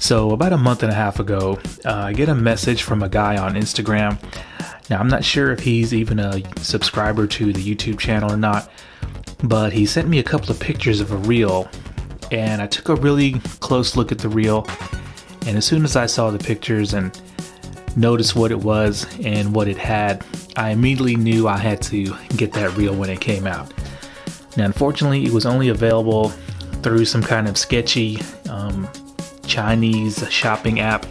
So about a month and a half ago, I get a message from a guy on Instagram. Now I'm not sure if he's even a subscriber to the YouTube channel or not, but he sent me a couple of pictures of a reel, and I took a really close look at the reel, and as soon as I saw the pictures and noticed what it was and what it had, I immediately knew I had to get that reel when it came out. Now unfortunately it was only available through some kind of sketchy Chinese shopping app,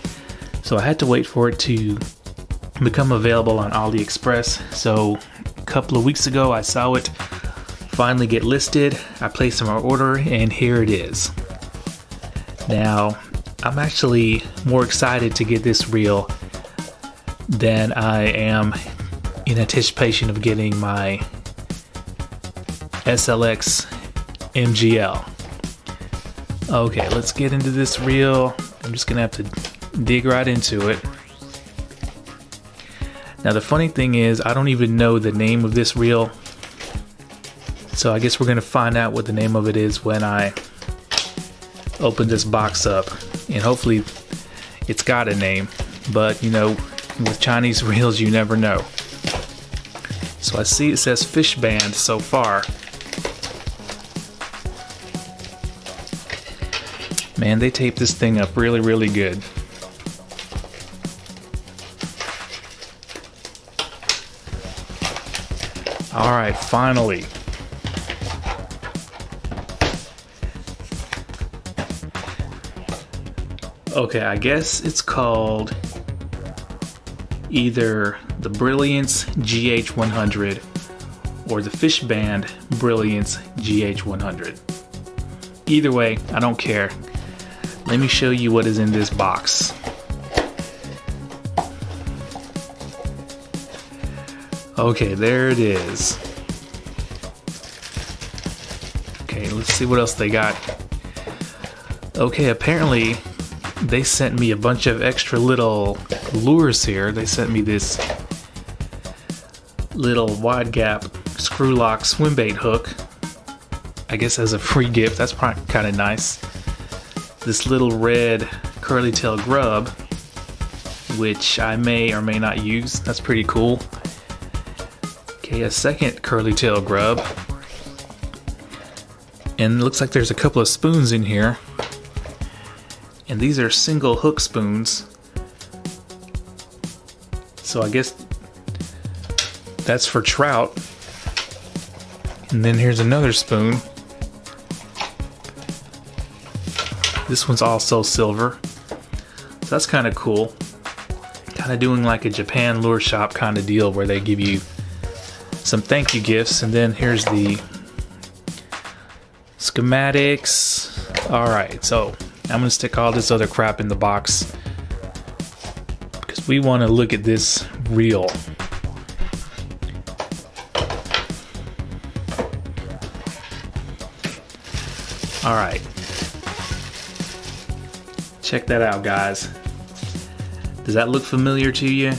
so I had to wait for it to become available on AliExpress. So a couple of weeks ago I saw it finally get listed. I placed my order and here it is. Now I'm actually more excited to get this reel than I am in anticipation of getting my SLX MGL. Okay, let's get into this reel. I'm just gonna have to dig right into it. Now the funny thing is, I don't even know the name of this reel, so I guess we're gonna find out what the name of it is when I open this box up, and hopefully it's got a name, but you know, with Chinese reels you never know. So I see it says Fishband so far. Man, they taped this thing up really, really good. Alright, finally. Okay, I guess it's called either the Brilliance GH100 or the Fishband Brilliance GH100. Either way, I don't care. Let me show you what is in this box. Okay, there it is. Okay, let's see what else they got. Okay, apparently they sent me a bunch of extra little lures here. They sent me this little wide gap screw lock swim bait hook, I guess as a free gift. That's probably kind of nice. This little red curly tail grub, which I may or may not use. That's pretty cool. Okay, a second curly tail grub, and it looks like there's a couple of spoons in here, and these are single hook spoons, so I guess that's for trout. And then here's another spoon. This one's also silver, so that's kind of cool. Kind of doing like a Japan lure shop kind of deal where they give you some thank you gifts. And then here's the schematics. Alright, so I'm gonna stick all this other crap in the box because we want to look at this reel. Alright, check that out, guys. Does that look familiar to you?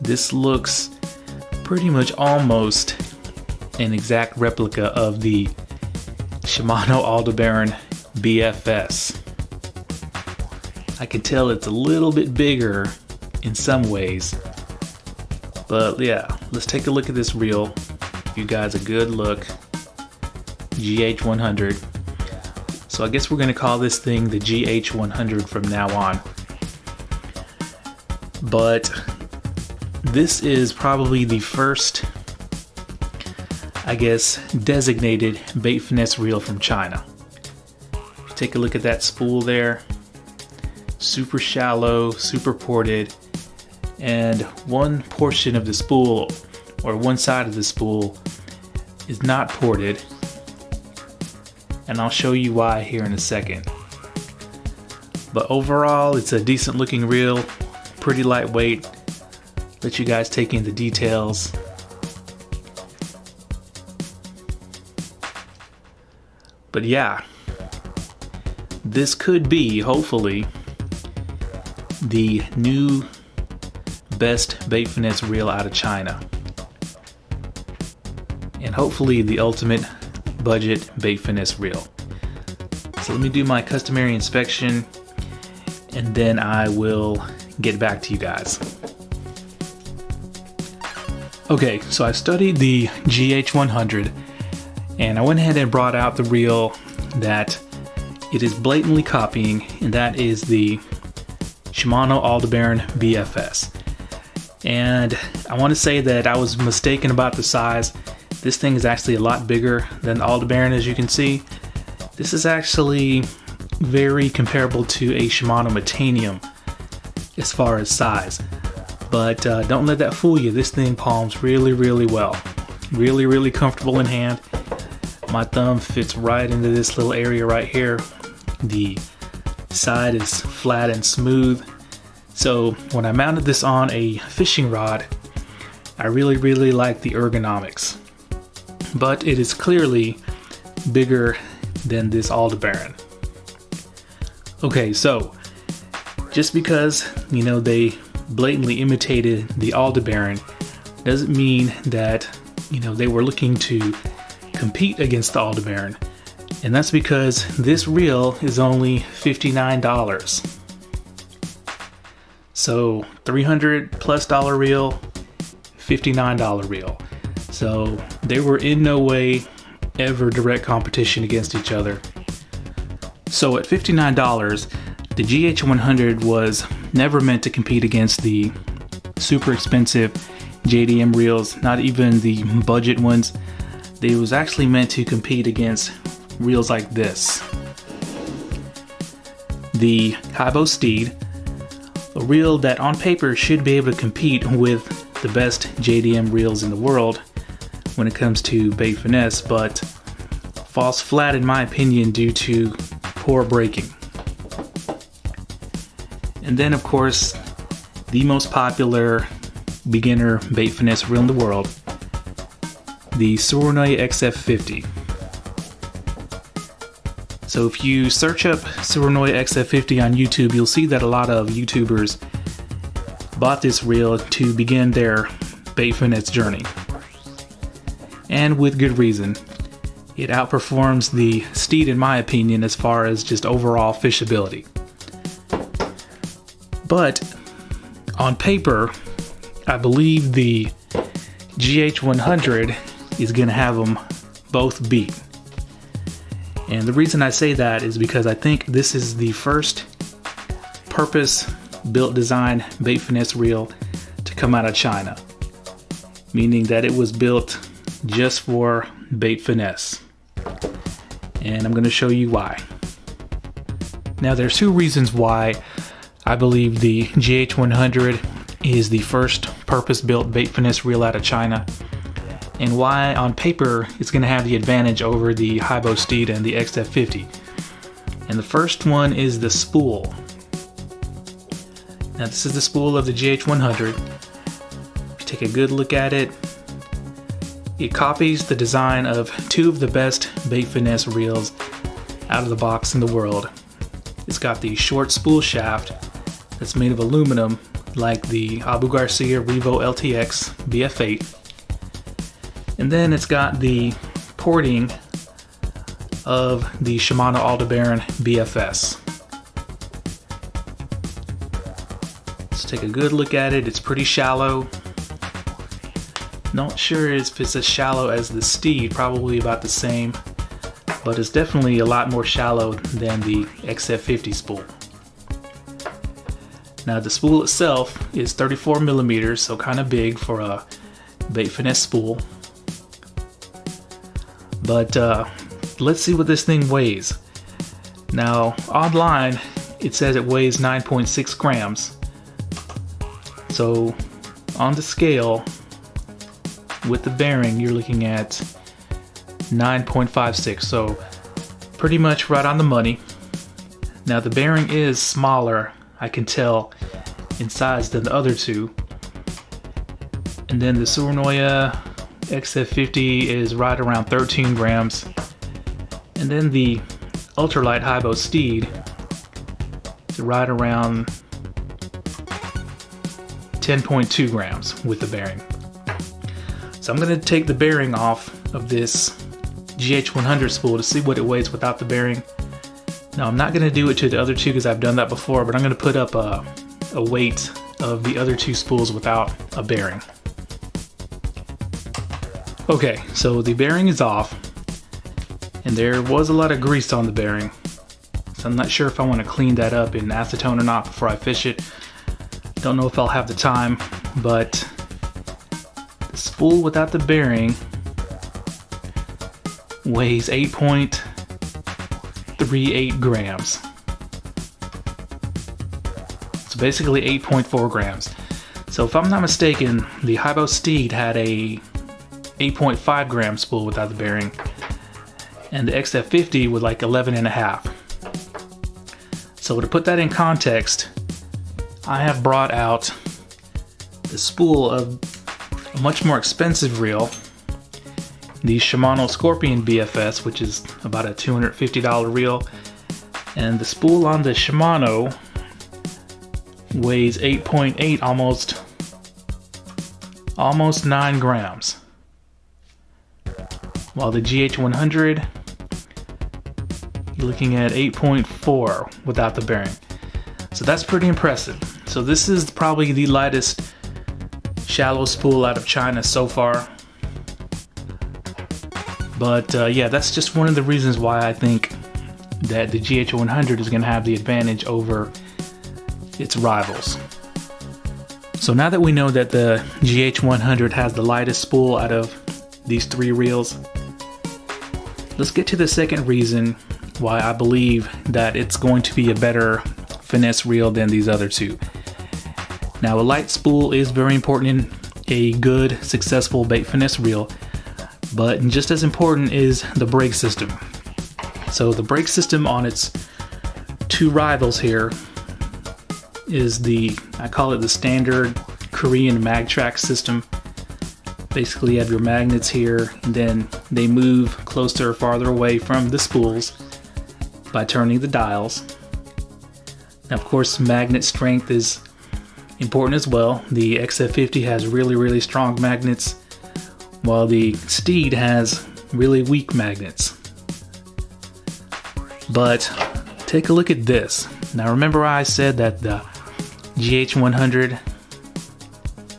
This looks pretty much almost an exact replica of the Shimano Aldebaran BFS. I can tell it's a little bit bigger in some ways, but yeah, let's take a look at this reel. Give you guys a good look. GH100. So I guess we're gonna call this thing the GH100 from now on. But this is probably the first, I guess, designated bait finesse reel from China. Take a look at that spool there. Super shallow, super ported, and one portion of the spool, or one side of the spool, is not ported, and I'll show you why here in a second. But overall, it's a decent looking reel, pretty lightweight. Let you guys take in the details. But yeah, this could be, hopefully, the new best bait finesse reel out of China. and hopefully the ultimate budget bait finesse reel. So let me do my customary inspection, and then I will get back to you guys. Okay, so I studied the GH100, and I went ahead and brought out the reel that it is blatantly copying, and that is the Shimano Aldebaran BFS. And I want to say that I was mistaken about the size. This thing is actually a lot bigger than the Aldebaran, as you can see. This is actually very comparable to a Shimano METANIUM as far as size. But don't let that fool you. This thing palms really, really well. Really, really comfortable in hand. My thumb fits right into this little area right here. The side is flat and smooth. So when I mounted this on a fishing rod, I really, really like the ergonomics. But it is clearly bigger than this Aldebaran. Okay, so just because, you know, they blatantly imitated the Aldebaran doesn't mean that, you know, they were looking to compete against the Aldebaran. And that's because this reel is only $59. So $300+ reel, $59 reel. So they were in no way ever direct competition against each other. So at $59, the GH100 was never meant to compete against the super expensive JDM reels, not even the budget ones. They was actually meant to compete against reels like this. The HIBO STEEZ, a reel that on paper should be able to compete with the best JDM reels in the world when it comes to bait finesse, but falls flat in my opinion due to poor braking. And then of course, the most popular beginner bait finesse reel in the world, the Tsurunoya XF50. So if you search up Tsurunoya XF50 on YouTube, you'll see that a lot of YouTubers bought this reel to begin their bait finesse journey. And with good reason. It outperforms the STEEZ in my opinion as far as just overall fishability. But on paper, I believe the GH100 is going to have them both beat. And the reason I say that is because I think this is the first purpose-built design bait finesse reel to come out of China. Meaning that it was built just for bait finesse. And I'm going to show you why. Now there's two reasons why I believe the GH100 is the first purpose-built bait finesse reel out of China, and why on paper it's going to have the advantage over the HIBO STEEZ and the XF50. And the first one is the spool. Now this is the spool of the GH100. If you take a good look at it, it copies the design of two of the best bait finesse reels out of the box in the world. It's got the short spool shaft that's made of aluminum like the Abu Garcia REVO LTX BF8. And then it's got the porting of the Shimano Aldebaran BFS. Let's take a good look at it. It's pretty shallow. Not sure if it's as shallow as the STEEZ, probably about the same, but it's definitely a lot more shallow than the XF50 spool. Now the spool itself is 34 millimeters, so kind of big for a bait finesse spool. But let's see what this thing weighs. Now online it says it weighs 9.6 grams. So on the scale, with the bearing, you're looking at 9.56, so pretty much right on the money. Now the bearing is smaller, I can tell, in size than the other two. And then the Tsurunoya XF50 is right around 13 grams. And then the ultralight HIBO STEEZ is right around 10.2 grams with the bearing. So I'm going to take the bearing off of this GH100 spool to see what it weighs without the bearing. Now I'm not going to do it to the other two because I've done that before, but I'm going to put up a weight of the other two spools without a bearing. Okay, so the bearing is off, and there was a lot of grease on the bearing, so I'm not sure if I want to clean that up in acetone or not before I fish it. Don't know if I'll have the time, but the spool without the bearing weighs 8.38 grams. So basically 8.4 grams. So if I'm not mistaken, the Hybo Steed had a 8.5 gram spool without the bearing, and the XF50 was like 11.5. So to put that in context, I have brought out the spool of a much more expensive reel, the Shimano Scorpion BFS, which is about a $250 reel, and the spool on the Shimano weighs 8.8, almost 9 grams, while the GH100, you're looking at 8.4 without the bearing. So that's pretty impressive. So this is probably the lightest shallow spool out of China so far. But yeah, that's just one of the reasons why I think that the GH100 is going to have the advantage over its rivals. So now that we know that the GH100 has the lightest spool out of these three reels, let's get to the second reason why I believe that it's going to be a better finesse reel than these other two. Now, a light spool is very important in a good, successful bait finesse reel, but just as important is the brake system. So the brake system on its two rivals here is I call it the standard Korean mag track system. Basically you have your magnets here, and then they move closer or farther away from the spools by turning the dials. Now, of course, magnet strength is important as well. The XF50 has really strong magnets, while the Steed has really weak magnets. But take a look at this. Now remember I said that the GH100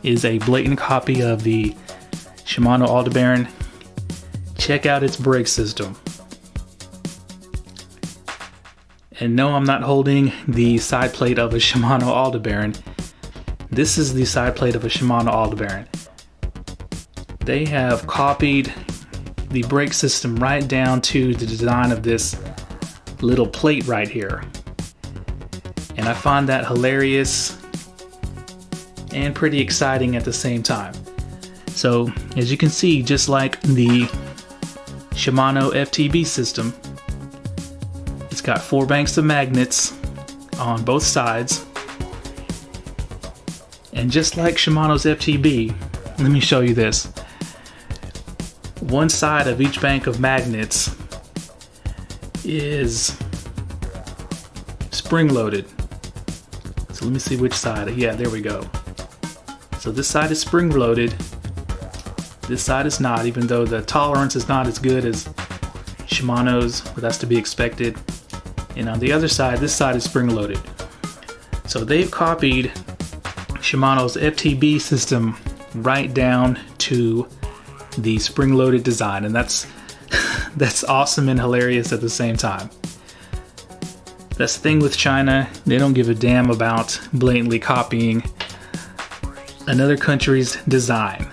is a blatant copy of the Shimano Aldebaran. Check out its brake system. And no, I'm not holding the side plate of a Shimano Aldebaran. This is the side plate of a Shimano Aldebaran. They have copied the brake system right down to the design of this little plate right here. And I find that hilarious and pretty exciting at the same time. So as you can see, just like the Shimano FTB system, it's got 4 banks of magnets on both sides. And just like Shimano's FTB, let me show you this. One side of each bank of magnets is spring-loaded. So let me see which side. Yeah, there we go. So this side is spring-loaded. This side is not, even though the tolerance is not as good as Shimano's, but that's to be expected. And on the other side, this side is spring-loaded. So they've copied Shimano's FTB system right down to the spring-loaded design, and that's awesome and hilarious at the same time. That's the thing with China, they don't give a damn about blatantly copying another country's design.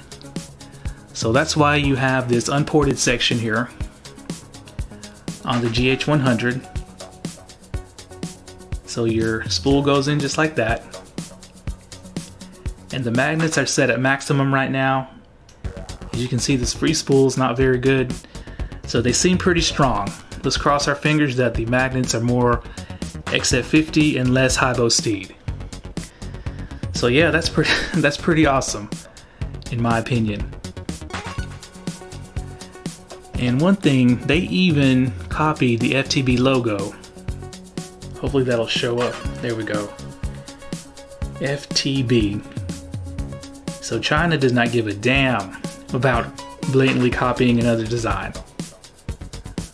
So that's why you have this unported section here on the GH100. So your spool goes in just like that. And the magnets are set at maximum right now. As you can see, this free spool is not very good. So they seem pretty strong. Let's cross our fingers that the magnets are more XF50 and less Hybo Steed. So yeah, that's pretty awesome, in my opinion. And one thing, they even copied the FTB logo. Hopefully that'll show up. There we go. FTB. So China does not give a damn about blatantly copying another design.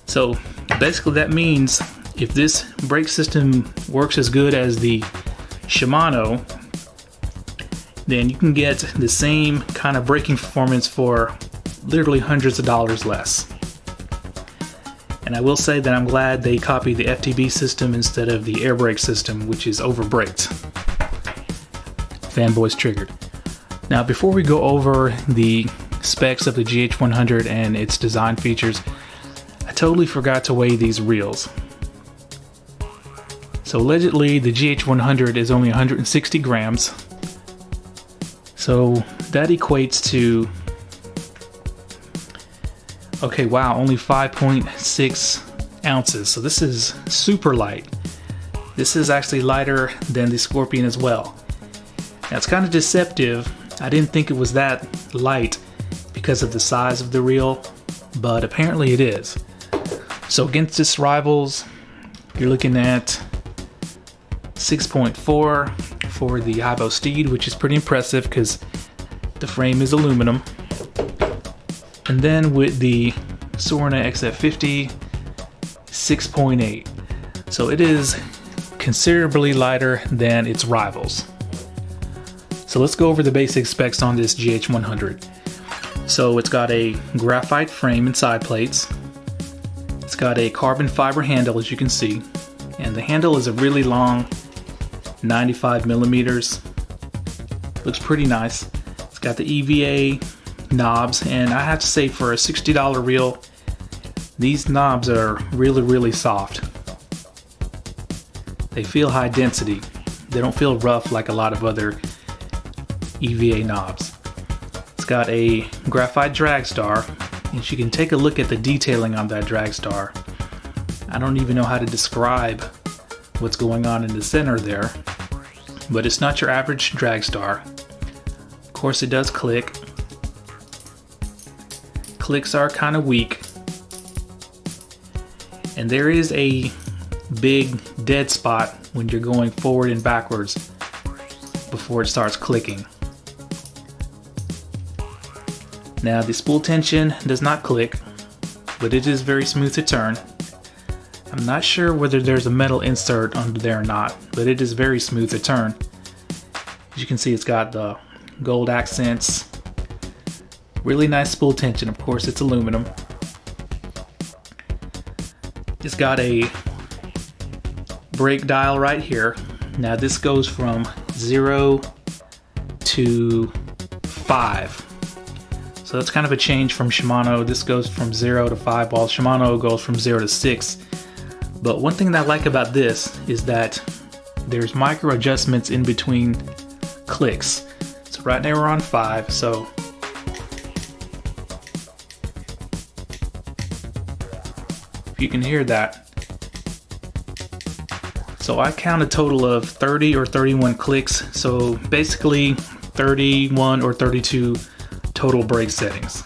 So basically that means if this brake system works as good as the Shimano, then you can get the same kind of braking performance for literally hundreds of dollars less. And I will say that I'm glad they copied the FTB system instead of the air brake system, which is over-braked. Fanboys triggered. Now, before we go over the specs of the GH100 and its design features, I totally forgot to weigh these reels. So allegedly the GH100 is only 160 grams. So that equates to, okay, wow, only 5.6 ounces. So this is super light. This is actually lighter than the Scorpion as well. Now it's kind of deceptive. I didn't think it was that light because of the size of the reel, but apparently it is. So against its rivals, you're looking at 6.4 for the REVO Steed, which is pretty impressive because the frame is aluminum. And then with the Sorna XF50, 6.8. So it is considerably lighter than its rivals. So let's go over the basic specs on this GH100. So it's got a graphite frame and side plates. It's got a carbon fiber handle, as you can see. And the handle is a really long 95 millimeters. Looks pretty nice. It's got the EVA knobs, and I have to say, for a $60 reel, these knobs are really soft. They feel high density. They don't feel rough like a lot of other EVA knobs. It's got a graphite drag star, and you can take a look at the detailing on that drag star. I don't even know how to describe what's going on in the center there, but it's not your average drag star. Of course, it does click. Clicks are kind of weak, and there is a big dead spot when you're going forward and backwards before it starts clicking. Now the spool tension does not click, but it is very smooth to turn. I'm not sure whether there's a metal insert under there or not, but it is very smooth to turn. As you can see, it's got the gold accents. Really nice spool tension. Of course, it's aluminum. It's got a brake dial right here. Now this goes from 0 to 5. So that's kind of a change from Shimano. This goes from 0 to 5, while Shimano goes from 0 to 6. But one thing that I like about this is that there's micro adjustments in between clicks. So right now we're on 5, so if you can hear that. So I count a total of 30 or 31 clicks, so basically 31 or 32 total brake settings.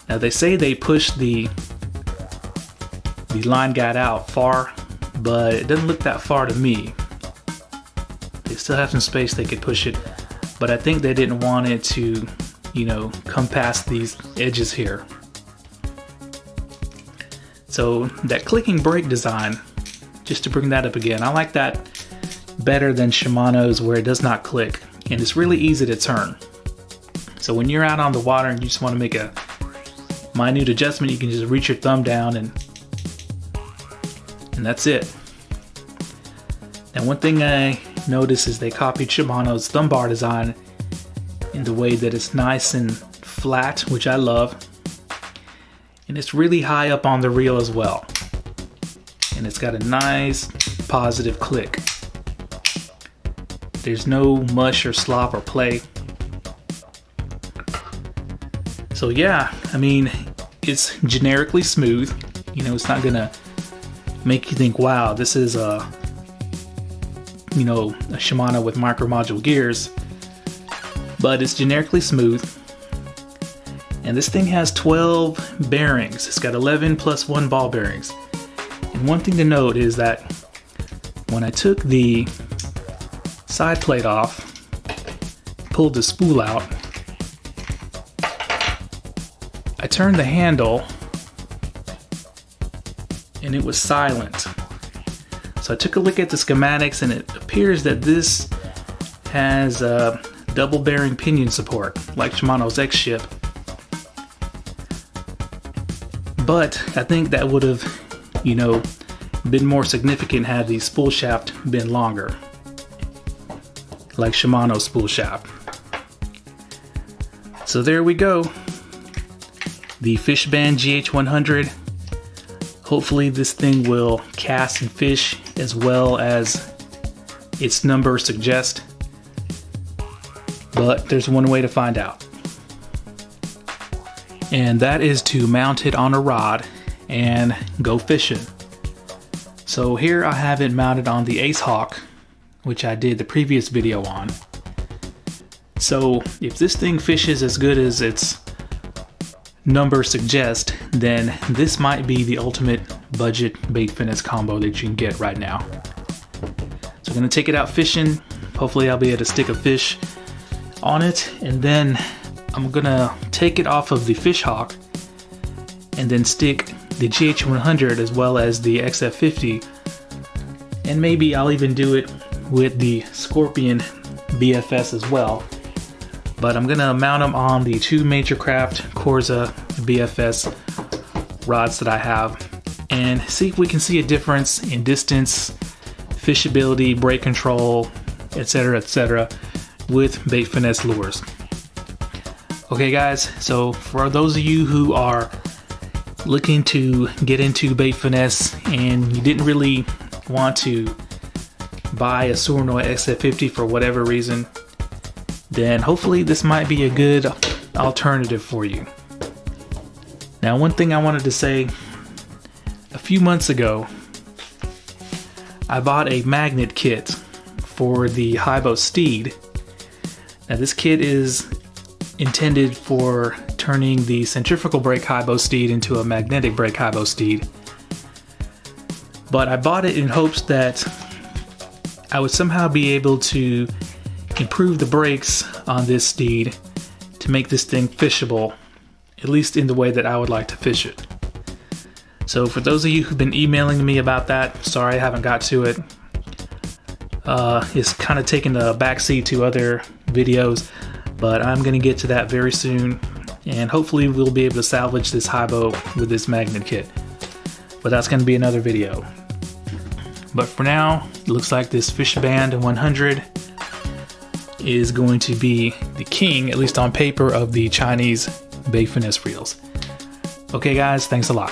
Now they say they push the line guide out far, but it doesn't look that far to me. They still have some space they could push it, but I think they didn't want it to, you know, come past these edges here. So that clicking brake design, just to bring that up again, I like that better than Shimano's where it does not click, and it's really easy to turn. So when you're out on the water and you just want to make a minute adjustment, you can just reach your thumb down and that's it. Now one thing I noticed is they copied Shimano's thumb bar design in the way that it's nice and flat, which I love. And it's really high up on the reel as well. And it's got a nice positive click. There's no mush or slop or play. So yeah, I mean, it's generically smooth. You know, it's not gonna make you think, wow, this is a Shimano with micro module gears, but it's generically smooth. And this thing has 12 bearings. It's got 11 plus 1 ball bearings. And one thing to note is that when I took the side plate off, pulled the spool out, I turned the handle and it was silent. So I took a look at the schematics and it appears that this has double bearing pinion support like Shimano's X ship. But I think that would have, you know, been more significant had the spool shaft been longer, like Shimano's spool shaft. So there we go. The Fishband GH100. Hopefully this thing will cast and fish as well as its numbers suggest. But there's one way to find out. And that is to mount it on a rod and go fishing. So here I have it mounted on the Ace Hawk, which I did the previous video on. So if this thing fishes as good as its numbers suggest, then this might be the ultimate budget bait finesse combo that you can get right now. So I'm gonna take it out fishing. Hopefully I'll be able to stick a fish on it, and then I'm gonna take it off of the Fish Hawk and then stick the GH100 as well as the XF50, and maybe I'll even do it with the Scorpion BFS as well. But I'm gonna mount them on the two Major Craft Corza BFS rods that I have and see if we can see a difference in distance, fishability, brake control, etc., with bait finesse lures. Okay guys, so for those of you who are looking to get into bait finesse and you didn't really want to buy a Surinoi XF50 for whatever reason, then hopefully this might be a good alternative for you. Now, one thing I wanted to say, a few months ago I bought a magnet kit for the Hybo Steed. Now this kit is intended for turning the centrifugal brake Hybo Steed into a magnetic brake Hybo Steed. But I bought it in hopes that I would somehow be able to improve the brakes on this steed to make this thing fishable, at least in the way that I would like to fish it. So for those of you who've been emailing me about that, sorry I haven't got to it. It's kind of taken a backseat to other videos, but I'm going to get to that very soon, and hopefully we'll be able to salvage this Hybo with this magnet kit. But that's going to be another video. But for now, it looks like this Fishband 100 is going to be the king, at least on paper, of the Chinese bait finesse reels. Okay guys, thanks a lot.